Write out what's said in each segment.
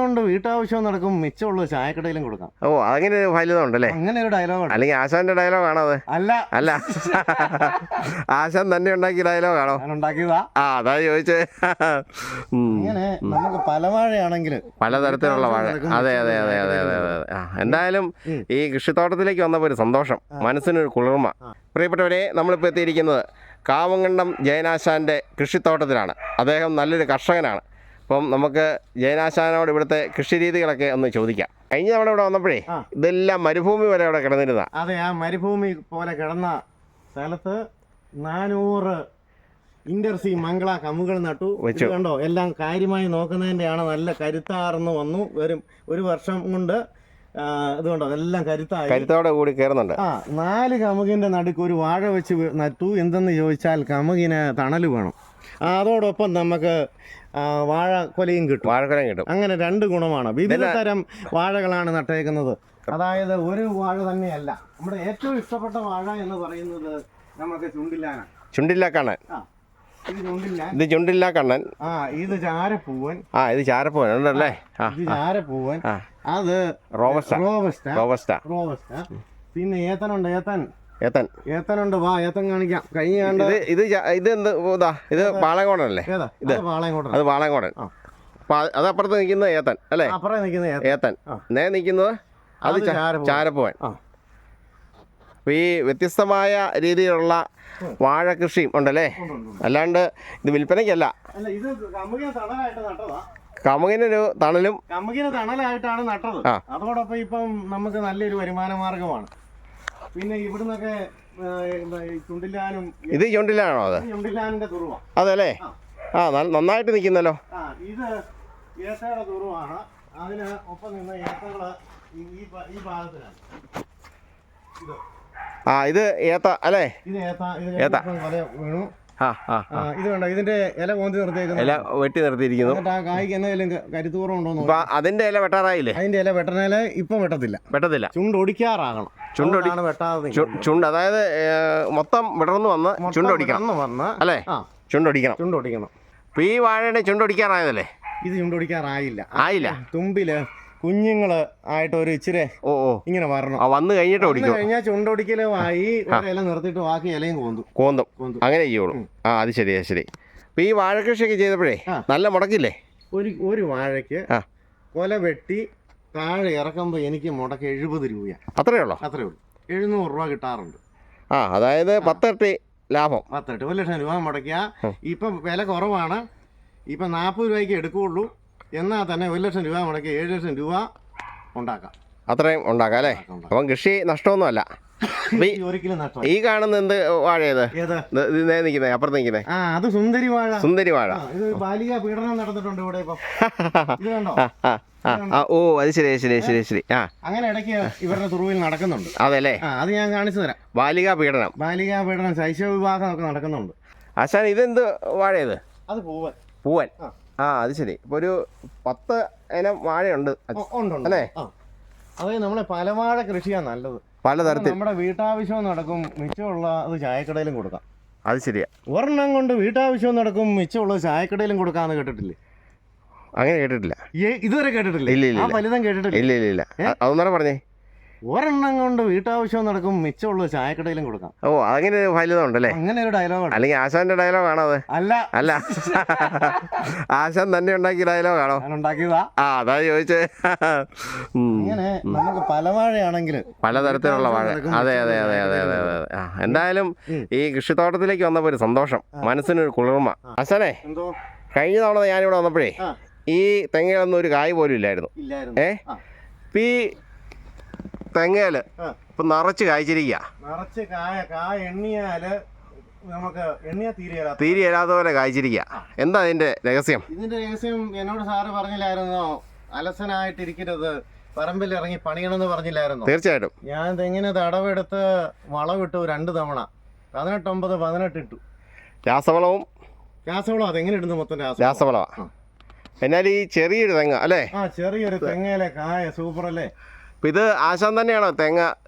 കൊണ്ട് വീട്ടാവശ്യം നടക്കും, മിച്ചമുള്ള ചായക്കടയിലും കൊടുക്കാം. ഓ, അങ്ങനെ ഒരു ഫലിതമുണ്ടല്ലേ? അങ്ങനെ ഒരു ഡയലോഗ്. അല്ലെങ്കിൽ ആശാന്റെ ഡയലോഗാണോ അത്? അല്ല, അല്ല, ആശാൻ തന്നെ ഉണ്ടാക്കിയ ഡയലോഗാണോ? ഉണ്ടാക്കിയതാ. അതാ ചോദിച്ചേ. ഇങ്ങനെ നമുക്ക് പല വാഴയാണെങ്കിൽ പലതരത്തിലുള്ള വാഴ. അതെ അതെ അതെ അതെ അതെ അതെ. എന്തായാലും ഈ കൃഷിത്തോട്ടത്തിലേക്ക് വന്നപ്പോൾ ഒരു സന്തോഷം, മനസ്സിനൊരു കുളിർമ. പ്രിയപ്പെട്ടവരെ, നമ്മളിപ്പോൾ എത്തിയിരിക്കുന്നത് കാവങ്കണ്ടം ജയനാശാൻ്റെ കൃഷിത്തോട്ടത്തിലാണ്. അദ്ദേഹം നല്ലൊരു കർഷകനാണ്. അപ്പം നമുക്ക് ജയനാശാനോട് ഇവിടുത്തെ കൃഷി രീതികളൊക്കെ ഒന്ന് ചോദിക്കാം. കഴിഞ്ഞ തവണ ഇവിടെ വന്നപ്പോഴേ ഇതെല്ലാം മരുഭൂമി വരെ അവിടെ കിടന്നിരുന്ന. അതെ, ആ മരുഭൂമി പോലെ കിടന്ന സ്ഥലത്ത് 400 ഇന്റർസി മംഗള കമുകൾ നട്ടു വെച്ചു. കണ്ടോ, എല്ലാം കാര്യമായി നോക്കുന്നതിൻ്റെയാണ്. നല്ല കരുത്താർന്ന് വന്നു. ഒരു വർഷം കൊണ്ട് ഇതുകൊണ്ടോ എല്ലാം കരുത്തോടെ കൂടി കയറുന്നുണ്ട്. 4 കമുകിന്റെ നടുക്ക് ഒരു വാഴ വെച്ച് നട്ടു. എന്തെന്ന് ചോദിച്ചാൽ കമുകിന് തണൽ വേണം, അതോടൊപ്പം നമുക്ക് വാഴക്കൊലയും കിട്ടും. അങ്ങനെ 2 ഗുണമാണ്. വിവിധ തരം വാഴകളാണ് നട്ടേക്കുന്നത്. അതായത് ഒരു വാഴ തന്നെയല്ല. നമ്മുടെ ഏറ്റവും ഇഷ്ടപ്പെട്ട വാഴ എന്ന് പറയുന്നത് നമുക്ക് ചുണ്ടില്ലാനാണ്. ചുണ്ടില്ലാക്കണ്ണൻ. ഇത് ചുണ്ടില്ലാക്കണ്ണൻ. ഇത് ചാരപ്പൂവൻ. ഇത് ചാരപ്പൂവൻ ഉണ്ടല്ലേ? ഇത് ചാരപ്പൂവൻ. അത് റോബസ്റ്റ. പിന്നെ ഏത്തനുണ്ട്. ഏത്തനുണ്ട്. വാ, ഏത്തൻ കാണിക്കാം. ഇത് പാളയംകോടനല്ലേ? അത് പാളയംകോടൻ. അത് അപ്പുറത്ത് നിൽക്കുന്ന ഏത്തൻ അല്ലേ? അപ്പുറം നിൽക്കുന്ന ഏത്തൻ. നിൽക്കുന്നത് അത് ചാരപ്പൂവൻ. അപ്പോൾ ഈ വ്യത്യസ്തമായ രീതിയിലുള്ള വാഴ കൃഷിയും ഉണ്ടല്ലേ? അല്ലാണ്ട് ഇത് വിൽപ്പനയ്ക്കല്ല. കമുകിനൊരു തണലും. കമുകിന് തണലായിട്ടാണ് നട്ടത്. അതോടൊപ്പം ഇപ്പം നമുക്ക് നല്ലൊരു വരുമാന മാർഗമാണ്. പിന്നെ ഇവിടുന്നൊക്കെ ചുണ്ടില്ലാനും. ഇത് ചുണ്ടില്ലാണോ? അത് ചുണ്ടില്ലാനിന്റെ തുറുവ. അതല്ലേ? നന്നായിട്ട് നിൽക്കുന്നല്ലോ. ഇത് ഏത്തയുടെ തുറുവാണ്. അതിന് ഒപ്പം നിന്ന് ഏത്തകള് ഈ ഭാഗത്തിലാണ്. ഇത് ഏത്ത അല്ലേ? ഇത് ഏത്ത. വീണു. ഇത് കണ്ടോ, ഇതിന്റെ ഇല കോന്തി നിർത്തിയേക്കുന്നു. ഇല വെട്ടി നിർത്തിയിരിക്കുന്നു. ആ കായ്ക്ക് എന്തെങ്കിലും കരുത്തൂറുണ്ടോ? അതിന്റെ ഇല വെട്ടാറായില്ലേ? അതിന്റെ ഇല വെട്ടണേല ഇപ്പം വെട്ടത്തില്ല. ചുണ്ടൊടിക്കാറാകണം. ചുണ്ട് അതായത് മൊത്തം വിടർന്ന് വന്ന് ചുണ്ടൊടിക്കണം അല്ലേ? ചുണ്ടൊടിക്കണം. അപ്പൊ ഈ വാഴയുടെ ചുണ്ടൊടിക്കാറായതല്ലേ? ഇത് ചുണ്ടൊടിക്കാറായില്ല. തുമ്പില് കുഞ്ഞുങ്ങള് ആയിട്ട് ഒരു ഇച്ചിരി ഇങ്ങനെ വരണം. വന്നു കഴിഞ്ഞാൽ ചുണ്ടൊടിക്കലുമായി ഇല നിർത്തിയിട്ട് ബാക്കി ഇലയും കോന്തും അങ്ങനെ ചെയ്യുള്ളൂ. അത് ശരി. അപ്പൊ ഈ വാഴ കൃഷിയൊക്കെ ചെയ്തപ്പോഴേ നല്ല മുടക്കില്ലേ? ഒരു വാഴയ്ക്ക് കൊല വെട്ടി താഴെ ഇറക്കുമ്പോൾ എനിക്ക് മുടക്ക് 70 രൂപയാണ്. അത്രേ ഉള്ളൂ. 700 രൂപ കിട്ടാറുണ്ട്. അതായത് 10 ഇരട്ടി ലാഭം. 1 ലക്ഷം രൂപ മുടക്കിയ ഇപ്പം വില കുറവാണ്. ഇപ്പം 40 രൂപയ്ക്ക് എടുക്കുകയുള്ളൂ. എന്നാൽ തന്നെ 1 ലക്ഷം രൂപ മുടക്കി 7 ലക്ഷം രൂപ ഉണ്ടാക്കാം. അത്രയും ഉണ്ടാക്കാം അല്ലേ? അപ്പം കൃഷി നഷ്ടമൊന്നുമല്ല. ഒരിക്കലും നഷ്ടം. ഈ കാണുന്ന എന്ത് വാഴയത്? നിൽക്കുന്നത് അപ്പുറത്ത് നിൽക്കുന്നത് അത് സുന്ദരി വാഴ. ഇത് ബാലിക പീഡനം നടന്നിട്ടുണ്ട് ഇവിടെ. ഇപ്പം ഇത് കണ്ടോ? അത് ശരി. അങ്ങനെ ഇടയ്ക്ക് ഇവരുടെ തുറുവിൽ നടക്കുന്നുണ്ട്. അതെല്ലേ? അത് ഞാൻ കാണിച്ചു തരാം. ബാലിക പീഡനം, ശൈശവ വിവാഹം ഒക്കെ നടക്കുന്നുണ്ട്. ആശാൻ ഇതെന്ത് വാഴയത്? അത് പൂവൻ. അത് ശരി. ഇപ്പൊ ഒരു 10 ഇനം വാഴയുണ്ട് അല്ലേ? അതായത് നമ്മളെ പല വാഴ കൃഷിയാണ് നല്ലത്. പലതരത്തിൽ നമ്മുടെ വീട്ടാവശ്യവും നടക്കും, മിച്ചമുള്ള അത് ചായക്കടയിലും കൊടുക്കാം. അത് ശരിയാ. ഒരെണ്ണം കൊണ്ട് വീട്ടാവശ്യവും നടക്കും, മിച്ചമുള്ളത് ചായക്കടയിലും കൊടുക്കാന്ന് കേട്ടിട്ടില്ലേ? അങ്ങനെ കേട്ടിട്ടില്ല. ഇതുവരെ കേട്ടിട്ടില്ല? ഇല്ല. ഫലിതം കേട്ടിട്ടില്ല? ഇല്ല. അതൊന്നാണ് പറഞ്ഞേ. ഒരെണ്ണം കൊണ്ട് വീട്ടാവശ്യം നടക്കും, മിച്ചമുള്ളത് ചായക്കടയിലും കൊടുക്കാം. അങ്ങനെ ഒരു ഫലിതം ഉണ്ടല്ലേ? അങ്ങനെ ഒരു ഡയലോഗ്. അല്ലെങ്കിൽ ആശാന്റെ ഡയലോഗാണോ അത്? അല്ല, ആശാൻ തന്നെ ഉണ്ടാക്കിയ ഡയലോഗാണോ? ഉണ്ടാക്കിയതാ. അതാ ചോദിച്ചേ. ഇങ്ങനെ നമുക്ക് പല വാഴയാണെങ്കിൽ പലതരത്തിലുള്ള വാഴ. അതെ. എന്തായാലും ഈ കൃഷിത്തോട്ടത്തിലേക്ക് വന്നപ്പോൾ ഒരു സന്തോഷം, മനസ്സിനൊരു കുളിർമ. ആശാനെ, കഴിഞ്ഞ തവണ ഞാനിവിടെ വന്നപ്പോഴേ ഈ തെങ്ങയിലൊന്നും ഒരു കായ് പോലും ഇല്ലായിരുന്നു. ഇപ്പം ഈ തെങ്ങയില് ഇപ്പൊ നിറച്ച് കായ്ച്ചിരിക്കുക. തീരെയല്ലാത്ത പോലെ കായ്ച്ചിരിക്കുക. എന്താ അതിന്റെ രഹസ്യം? ഇതിന്റെ രഹസ്യം എന്നോട് സാറ് പറഞ്ഞില്ലായിരുന്നോ? അലസനായിട്ടിരിക്കരുത്, പറമ്പിൽ ഇറങ്ങി പണിയണമെന്ന് പറഞ്ഞില്ലായിരുന്നോ? തീർച്ചയായിട്ടും. ഞാൻ തെങ്ങിന് തടവെടുത്ത് വളവിട്ടു 2 തവണ. 18 ഇട്ടു. രാസവളവും അതെങ്ങനെ ഇടുന്നു? മൊത്തം രാസവളമാ. എന്നാൽ ഈ ചെറിയൊരു തെങ്ങ അല്ലേ? ചെറിയൊരു തെങ്ങയിലെ കായ സൂപ്പർ അല്ലേ? ഇത് ആശാൻ തന്നെയാണോ തേങ്ങ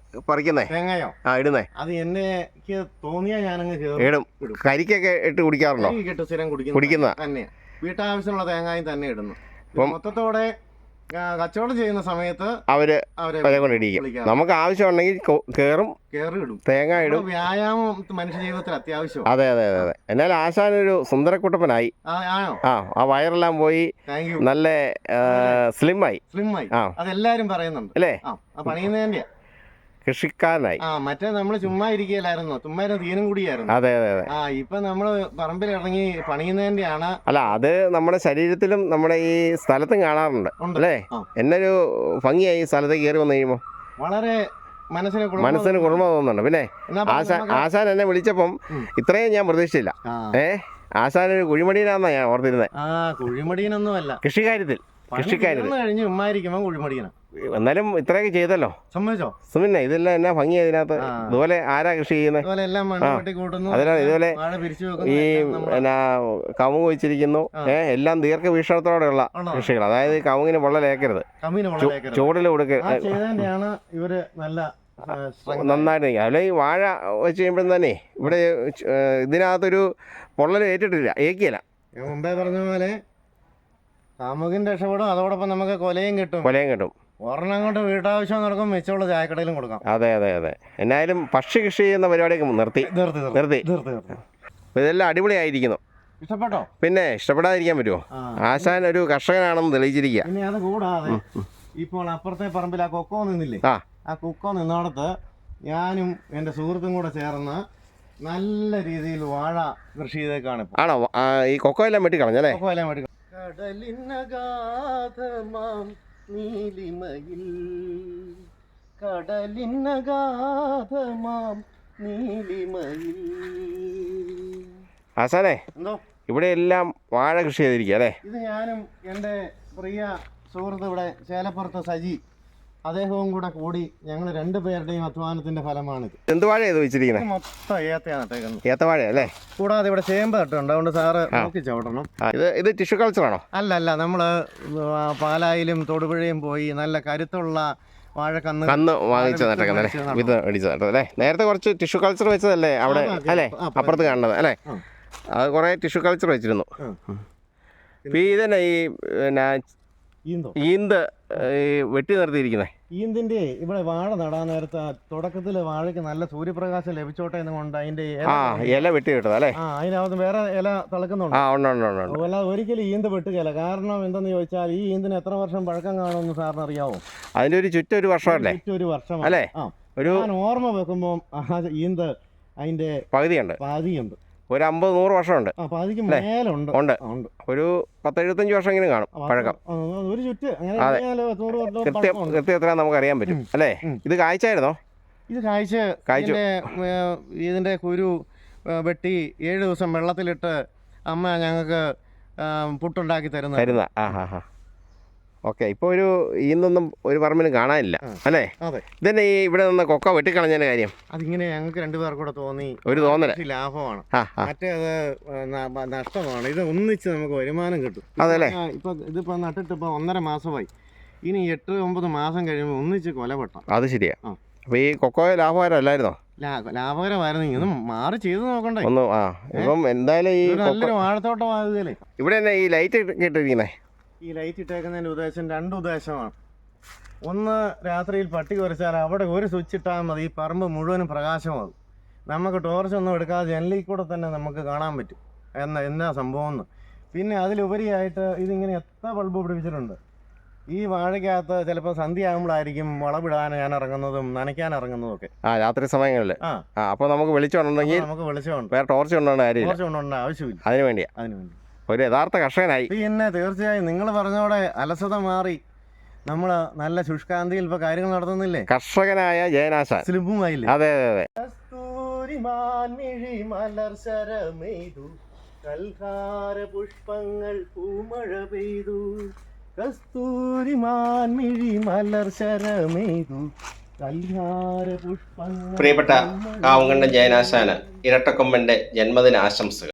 പറിക്കുന്നേ? തേങ്ങയോ? ഇടുന്നേ? അത് എനിക്ക് തോന്നിയാ ഞാനങ്ങ് ഇടും. കരിക്കൊക്കെ ഇട്ട് കുടിക്കാറുണ്ടോ? സ്ഥിരം കുടിക്കുന്ന വീട്ടാവശ്യമുള്ള തേങ്ങയും തന്നെ ഇടുന്നു. മൊത്തത്തോടെ കച്ചവടം ചെയ്യുന്ന സമയത്ത് അവരെ അവരെ കൊണ്ട് ഇടിക്കും. നമുക്ക് ആവശ്യമുണ്ടെങ്കിൽ കയറും, ഇടും, തേങ്ങ ഇടും. വ്യായാമം മനുഷ്യ ജീവിതത്തിൽ അത്യാവശ്യം. അതെ അതെ അതെ അതെ. എന്നാൽ ആശാനൊരു സുന്ദരക്കുട്ടപ്പനായി. ആ വയറെല്ലാം പോയി, നല്ല സ്ലിമ്മായി. അതെല്ലാരും പറയുന്നുണ്ട് അല്ലേ? പണിയുന്നതിന്റെ കൃഷിക്കാരനായി. മറ്റേ നമ്മള് ചുമ്മാ ഇരിക്കലായിരുന്നു, ചുമ്മാ തീനും കൂടിയായിരുന്നു. അതെ അതെ അതെ. ഇപ്പൊ നമ്മള് പറമ്പിൽ ഇറങ്ങി പണിയുന്നതിന്റെ ആണ്. അല്ല, അത് നമ്മുടെ ശരീരത്തിലും നമ്മുടെ ഈ സ്ഥലത്തും കാണാറുണ്ട് അല്ലേ? എന്നൊരു ഭംഗിയായി ഈ സ്ഥലത്തേക്ക് കയറി വന്നു കഴിയുമ്പോൾ വളരെ മനസ്സിന് കുളിർമ തോന്നുന്നുണ്ട്. പിന്നെ ആശാൻ എന്നെ വിളിച്ചപ്പം ഇത്രയും ഞാൻ പ്രതീക്ഷിച്ചില്ല. ആശാനൊരു കുഴിമടിയനാന്നാ ഞാൻ ഓർത്തിരുന്നത്. കുഴിമടിയനൊന്നുമല്ല, കൃഷിക്കാര്യത്തിൽ കഴിഞ്ഞ് ഉമ്മായിരിക്കുമ്പോ കുഴിമടിയനാ. എന്നാലും ഇത്രയൊക്കെ ചെയ്തല്ലോ, സമ്മതിച്ചോ? സുമിന്നെ ഇതെല്ലാം എന്നാ ഭംഗിയാ ഇതിനകത്ത്. ഇതുപോലെ ആരാ കൃഷി ചെയ്യുന്നത്? അതിനാൽ ഇതുപോലെ ഈ എന്നാ കമുങ്ങ് വെച്ചിരിക്കുന്നു. എല്ലാം ദീർഘവീക്ഷണത്തോടെയുള്ള കൃഷികൾ. അതായത് കമുങ്ങിന് വെള്ളലേക്കരുത്, ചൂടിൽ കൊടുക്കരുത്, നന്നായിട്ട് നിൽക്കുക. അല്ലെങ്കിൽ ഈ വാഴ വെച്ച് കഴിയുമ്പോഴും തന്നെ ഇവിടെ ഇതിനകത്തൊരു പൊള്ളൽ ഏക്കിയല്ല. മുമ്പേ പറഞ്ഞ പോലെ കാമുകിന് രക്ഷപ്പെടും, അതോടൊപ്പം നമുക്ക് കൊലയും കിട്ടും. ഒരെണ്ണം കൊണ്ട് വീട്ടാവശ്യം നടക്കും, മിച്ചമുള്ള ചായക്കടയിലും കൊടുക്കാം. അതെ അതെ അതെ. എന്നാലും പക്ഷി കൃഷി ചെയ്യുന്ന പരിപാടിയൊക്കെ നിർത്തി. ഇതെല്ലാം അടിപൊളിയായിരിക്കുന്നു. ഇഷ്ടപ്പെട്ടോ? പിന്നെ ഇഷ്ടപ്പെടാതിരിക്കാൻ പറ്റുമോ? ആശാൻ ഒരു കർഷകനാണെന്ന് തെളിയിച്ചിരിക്കുക. പിന്നെ അത് കൂടാതെ ഇപ്പോൾ അപ്പുറത്തെ പറമ്പിൽ ആ കൊക്കോ നിന്നില്ലേ, ആ കൊക്കോ നിന്നോടത്ത് ഞാനും എൻ്റെ സുഹൃത്തും കൂടെ ചേർന്ന് നല്ല രീതിയിൽ വാഴ കൃഷി ചെയ്തേക്കാണ്. ആണോ? ഈ കൊക്കോ എല്ലാം വെട്ടിക്കളഞ്ഞല്ലേ? കൊക്കോ എല്ലാം വെട്ടി. കടലിനഗാധമാം നീലിമയിൽ, കടലിനഗാധമാം നീലിമയിൽ. ആശാനെ, എന്തോ ഇവിടെ എല്ലാം വാഴ കൃഷി ചെയ്തിരിക്കുക അല്ലേ? ഇത് ഞാനും എൻ്റെ പ്രിയ സുഹൃത്ത് ഇവിടെ ചേലപ്പുറത്ത് സജി, അദ്ദേഹവും കൂടെ കൂടി ഞങ്ങൾ രണ്ടുപേരുടെയും അധ്വാനത്തിന്റെ ഫലമാണിത്. എന്ത് വാഴ ചെയ്ത് വെച്ചിരിക്കുന്നത്? മൊത്തം ഏത്തയാണ്. ഏത്തവാഴ അല്ലേ? കൂടാതെ ഇവിടെ ചേമ്പ് തട്ടുണ്ട്, അതുകൊണ്ട് സാറ് നോക്കി ചവിട്ടണം. ഇത് ടിഷ്യൂ കൾച്ചറാണോ? അല്ല, നമ്മള് പാലായിലും തൊടുപുഴയും പോയി നല്ല കരുത്തുള്ള വാഴക്കന്ന് വാങ്ങിച്ചു നട്ടേക്കുന്നല്ലേ? ഇത് അടിച്ചു നട്ടതല്ലേ? നേരത്തെ കുറച്ച് ടിഷ്യൂ കൾച്ചർ വെച്ചതല്ലേ അവിടെ അല്ലേ? അപ്പുറത്ത് കാണുന്നത് അല്ലേ? അത് കുറേ ടിഷ്യൂ കൾച്ചർ വെച്ചിരുന്നു. ഇതന്നെ ഈ ഈന്ത് വെട്ടി നിർത്തിയിരിക്കുന്നത്. ഈന്തിന്റെ ഇവിടെ വാഴ നടാൻ നേരത്തെ തുടക്കത്തിൽ വാഴയ്ക്ക് നല്ല സൂര്യപ്രകാശം ലഭിച്ചോട്ടെ എന്നുകൊണ്ട് അതിന്റെ ഇല വെട്ടി കിട്ടത് അല്ലേ? അതിനകത്ത് വേറെ ഇല തിളക്കുന്നുണ്ട്. അല്ലാതെ ഒരിക്കലും ഈന്ത് വെട്ടുകയില്ല. കാരണം എന്തെന്ന് ചോദിച്ചാൽ ഈ ഈന്തിന് എത്ര വർഷം പഴക്കം കാണുമെന്ന് സാറിന് അറിയാവോ? അതിന്റെ ഒരു ചുറ്റും ഒരു വർഷമല്ലേ? ഒരു വർഷം അല്ലേ? ഞാൻ ഓർമ്മ വെക്കുമ്പോൾ ഈന്ത് അതിന്റെ പകുതിയുണ്ട്. ഒരു 50-100 വർഷമുണ്ട്. ഉണ്ട്. ഒരു 10-75 വർഷമെങ്കിലും കാണും പഴക്കം. കൃത്യം എത്ര നമുക്ക് അറിയാൻ പറ്റും അല്ലേ? ഇത് കായ്ച്ചായിരുന്നോ? ഇത് കായ്ച്ചു. ഇതിന്റെ കുരു വെട്ടി 7 ദിവസം വെള്ളത്തിലിട്ട് അമ്മ ഞങ്ങൾക്ക് പുട്ടുണ്ടാക്കി തരുന്ന. ഓക്കെ. ഇപ്പോൾ ഇന്നൊന്നും ഒരു പറമ്പിലും കാണാനില്ല അല്ലേ? ഇതന്നെ ഈ ഇവിടെ നിന്ന് കൊക്ക വെട്ടിക്കളഞ്ഞതിന്റെ കാര്യം? അതിങ്ങനെ ഞങ്ങൾക്ക് രണ്ടുപേർ കൂടെ തോന്നി, ഒരു തോന്നല് ലാഭമാണ്, മറ്റേ അത് നഷ്ടമാണ്. ഇത് ഒന്നിച്ച് നമുക്ക് വരുമാനം കിട്ടും. അതല്ലേ? ഇതിപ്പോ നട്ടിട്ട് ഇപ്പൊ 1.5 മാസമായി. ഇനി 8-9 മാസം കഴിയുമ്പോൾ ഒന്നിച്ച് കൊലപ്പെട്ടാം. അത് ശരിയാ. അപ്പൊ ഈ കൊക്കോയെ ലാഭകരമല്ലായിരുന്നോ? ലാഭകരമായിരുന്നു. ഇത് മാറി ചെയ്ത് നോക്കണ്ടേ? ഇപ്പം എന്തായാലും ഈ നല്ലൊരു വാഴത്തോട്ടമാകുകയല്ലേ. ഇവിടെ തന്നെ ഈ ലൈറ്റ് ഇട്ടിരിക്കുന്നേ. ഈ ലൈറ്റ് ഇട്ടേക്കുന്നതിൻ്റെ ഉദ്ദേശം 2 ഉദ്ദേശമാണ്. ഒന്ന്, രാത്രിയിൽ പട്ടി കുരച്ചാൽ അവിടെ ഒരു സ്വിച്ച് ഇട്ടാൽ മതി, ഈ പറമ്പ് മുഴുവനും പ്രകാശമാകും. നമുക്ക് ടോർച്ചൊന്നും എടുക്കാതെ ജനലിൽ കൂടെ തന്നെ നമുക്ക് കാണാൻ പറ്റും എന്നാ സംഭവം എന്ന്. പിന്നെ അതിലുപരിയായിട്ട് ഇതിങ്ങനെ എത്ര ബൾബ് പിടിപ്പിച്ചിട്ടുണ്ട്. ഈ വാഴയ്ക്കകത്ത് ചിലപ്പോൾ സന്ധ്യ ആകുമ്പോഴായിരിക്കും വളവിടാൻ ഞാൻ ഇറങ്ങുന്നതും നനയ്ക്കാൻ ഇറങ്ങുന്നതും ഒക്കെ. രാത്രി സമയങ്ങളിൽ. അപ്പോൾ നമുക്ക് വെളിച്ചമുണ്ടെങ്കിൽ വേറെ ടോർച്ച് കൊണ്ടുപോകേണ്ട കാര്യമില്ല. ആവശ്യമില്ല. അതിന് വേണ്ടി ഒരു യഥാർത്ഥ കർഷകനായി. പിന്നെ തീർച്ചയായും നിങ്ങൾ പറഞ്ഞോടെ അലസത മാറി നമ്മൾ നല്ല ശുഷ്കാന്തിയിൽ ഇപ്പൊ കാര്യങ്ങൾ നടത്തുന്നില്ലേ? കർഷകനായ ജയനാശാൻ സ്ലിപ്പുമായില്ലേ? അതെ അതെ അതെ. പുഷ്പങ്ങൾ പൂമഴ പെയ്തു, കസ്തൂരിമാൻ മിഴി മലർ ശരമെയ്തു, കൽഹാര പുഷ്പങ്ങൾ. പ്രിയപ്പെട്ട കാവുങ്കണ്ടം ജയനാശാന് ഇരട്ടക്കൊമ്പന്റെ ജന്മദിന ആശംസകൾ.